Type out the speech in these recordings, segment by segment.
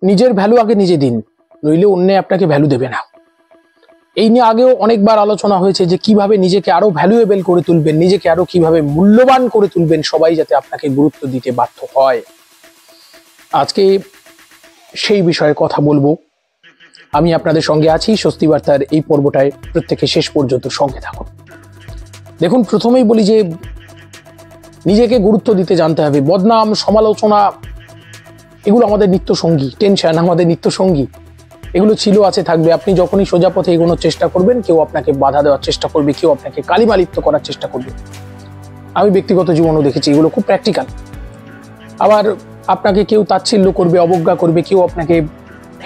নিজের ভ্যালু আগে নিজে দিন, নইলে অন্য আপনাকে ভ্যালু দেবে না। এই নিয়ে আগেও অনেকবার আলোচনা হয়েছে যে কিভাবে নিজেকে আরো ভ্যালুয়েবল করে তুলবেন, নিজেকে আরো কিভাবে মূল্যবান করে তুলবেন, সবাই যাতে আপনাকে গুরুত্ব দিতে বাধ্য হয়। আজকে সেই বিষয়ে কথা বলবো। আমি আপনাদের সঙ্গে আছি স্বস্তি বার্তার এই পর্বটায়, প্রত্যেকে শেষ পর্যন্ত সঙ্গে থাকুন। দেখুন, প্রথমেই বলি যে নিজেকে গুরুত্ব দিতে জানতে হবে। বদনাম, সমালোচনা এগুলো আমাদের নিত্য সঙ্গী, টেনশন আমাদের নিত্য সঙ্গী, এগুলো ছিল, আছে, থাকবে। আপনি যখনই সোজা পথে এগোনোর চেষ্টা করবেন, কেউ আপনাকে বাধা দেওয়ার চেষ্টা করবে, কেউ আপনাকে কালিমালিপ্ত করার চেষ্টা করবে। আমি ব্যক্তিগত জীবনেও দেখেছি, এগুলো খুব প্র্যাকটিক্যাল। আবার আপনাকে কেউ তাচ্ছিল্য করবে, অবজ্ঞা করবে, কেউ আপনাকে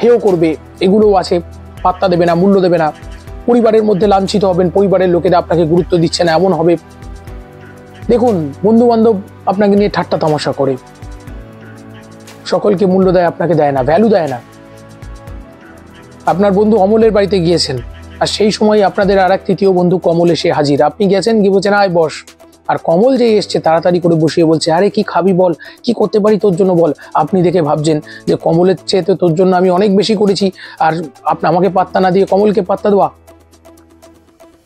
হেয় করবে, এগুলোও আছে। পাত্তা দেবে না, মূল্য দেবে না। পরিবারের মধ্যে লাঞ্ছিত হবেন, পরিবারের লোকেরা আপনাকে গুরুত্ব দিচ্ছে না, এমন হবে। দেখুন, বন্ধু বান্ধব আপনাকে নিয়ে ঠাট্টা তামাশা করে, সকলকে মূল্য দেয়, আপনাকে দেয় না, ভ্যালু দেয় না। আপনার বন্ধু অমলের বাড়িতে গিয়েছেন, আর সেই সময় আপনাদের আর এক তৃতীয় বন্ধু কমল এসে হাজির। আপনি গেছেন, কি বলছেন, আয় বস। আর কমল যে এসছে তাড়াতাড়ি করে বসিয়ে বলছে, আরে কি খাবি বল, কি করতে পারি তোর জন্য বল। আপনি দেখে ভাবছেন যে কমলের চেয়ে তো তোর জন্য আমি অনেক বেশি করেছি, আর আপনি আমাকে পাত্তা না দিয়ে কমলকে পাত্তা দেওয়া।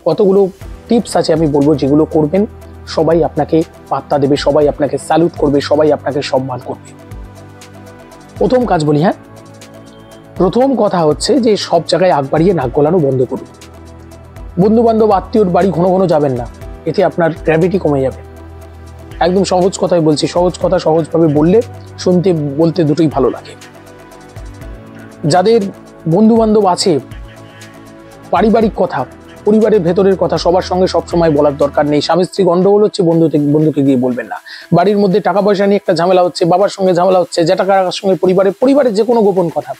কতগুলো টিপস আছে আমি বলবো, যেগুলো করবেন সবাই আপনাকে পাত্তা দেবে, সবাই আপনাকে স্যালুট করবে, সবাই আপনাকে সম্মান করবে। প্রথম কাজ বলি, হ্যাঁ, প্রথম কথা হচ্ছে যে সব জায়গায় আগ বাড়িয়ে নাক গলানো বন্ধ করুন। বন্ধু বান্ধব, আত্মীয়র বাড়ি ঘন ঘন যাবেন না, এতে আপনার গ্র্যাভিটি কমে যাবে। একদম সহজ কথাই বলছি, সহজ কথা সহজভাবে বললে শুনতে বলতে দুটোই ভালো লাগে। যাদের বন্ধু বান্ধব আছে, পারিবারিক কথা, পরিবারের ভেতরের কথা সবার সঙ্গে সবসময় বলার দরকার নেই। স্বামী স্ত্রী গন্ডগোল হচ্ছে, বন্ধুকে গিয়ে বলবেন না। বাড়ির মধ্যে টাকা পয়সা নিয়ে একটা ঝামেলা হচ্ছে, বাবার সঙ্গে ঝামেলা হচ্ছে, যেটা কার সঙ্গে, পরিবারের যে কোনো গোপন কথা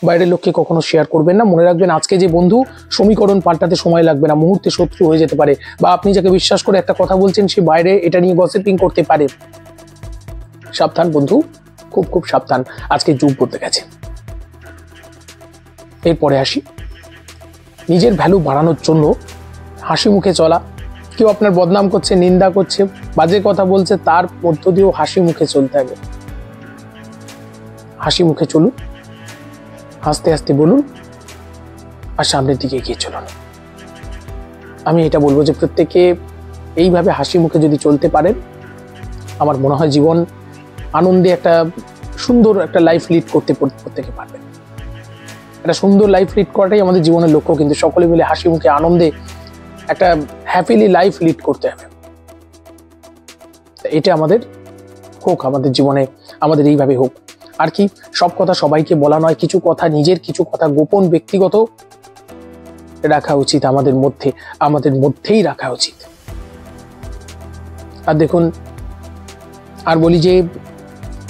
বাইরের লোককে কখনো শেয়ার করবেন না। মনে রাখবেন, আজকে যে বন্ধু, সমীকরণ পাল্টাতে সময় লাগবে না, মুহূর্তে শত্রু হয়ে যেতে পারে। বা আপনি যাকে বিশ্বাস করে একটা কথা বলছেন, সে বাইরে এটা নিয়ে গসিপিং করতে পারে। সাবধান বন্ধু, খুব খুব সাবধান, আজকে যুগ বদলে গেছে। এরপরে আসি, নিজের ভ্যালু বাড়ানোর জন্য হাসি মুখে চলা। কেউ আপনার বদনাম করছে, নিন্দা করছে, বাজে কথা বলছে, তার মধ্য দিয়েও হাসি মুখে চলতে হবে। হাসি মুখে চলুন, হাসতে হাসতে বলুন, আর সামনের দিকে এগিয়ে চলুন। আমি এটা বলবো যে প্রত্যেকে এইভাবে হাসি মুখে যদি চলতে পারেন, আমার মনে হয় জীবন আনন্দে একটা সুন্দর একটা লাইফ লিড করতে প্রত্যেকে পারবেন। একটা সুন্দর লাইফ লিড করাটাই আমাদের জীবনের লক্ষ্য, কিন্তু সকলে মিলে হাসি মুখে আনন্দে একটা হ্যাপিলি লাইফ লিড করতে হবে। এটা আমাদের হোক, আমাদের জীবনে আমাদের এইভাবে হোক। আর কি, সব কথা সবাইকে বলা নয়, কিছু কথা নিজের, কিছু কথা গোপন, ব্যক্তিগত রাখা উচিত, আমাদের মধ্যেই রাখা উচিত। আর দেখুন, আর বলি যে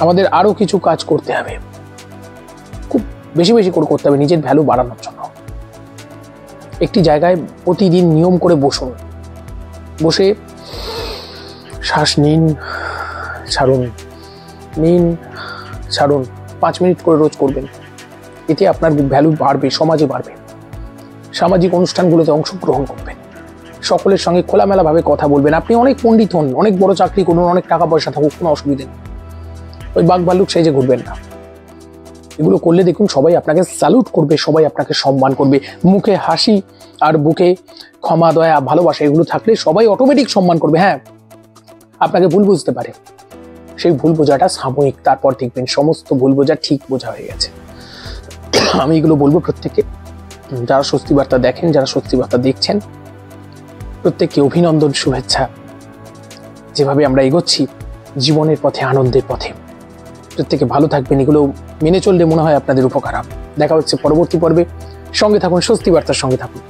আমাদের আরো কিছু কাজ করতে হবে, খুব বেশি বেশি করে করতে হবে নিজের ভ্যালু বাড়ানোর জন্য। একটি জায়গায় প্রতিদিন নিয়ম করে বসুন, বসে শ্বাস নিন, ছাড়ুন, নিন, ছাড়ুন, 5 মিনিট করে রোজ করবেন। এতে আপনার ভ্যালু বাড়বে, সমাজে বাড়বে। সামাজিক অনুষ্ঠানগুলোতে অংশগ্রহণ করবেন, সকলের সঙ্গে খোলামেলাভাবে কথা বলবেন। আপনি অনেক পণ্ডিত হন, অনেক বড় চাকরি করুন, অনেক টাকা পয়সা থাকুক, কোনো অসুবিধা নেই, ওই বাঘ ভাল্লুক সেজে ঘুরবেন না। এগুলো করলে দেখুন সবাই আপনাকে স্যালুট করবে, সবাই আপনাকে সম্মান করবে। মুখে হাসি আর বুকে ক্ষমা, দয়া, ভালোবাসা এগুলো থাকলে সবাই অটোমেটিক সম্মান করবে। হ্যাঁ, আপনাকে ভুল বুঝতে পারে, সেই ভুল বোঝাটা সাময়িক, তারপর দেখবেন সমস্ত ভুল বোঝা ঠিক বোঝা হয়ে গেছে। আমি এগুলো বলবো প্রত্যেককে, যারা স্বস্তি বার্তা দেখেন, যারা স্বস্তি বার্তা দেখছেন, প্রত্যেককে অভিনন্দন, শুভেচ্ছা। যেভাবে আমরা এগোচ্ছি জীবনের পথে, আনন্দের পথে, প্রত্যেকে ভালো থাকবেন। এগুলো মেনে চললে মনে হয় আপনাদের উপকার হবে। দেখা হচ্ছে পরবর্তী পর্বে। সঙ্গে থাকুন, স্বস্তি বার্তার সঙ্গে থাকুন।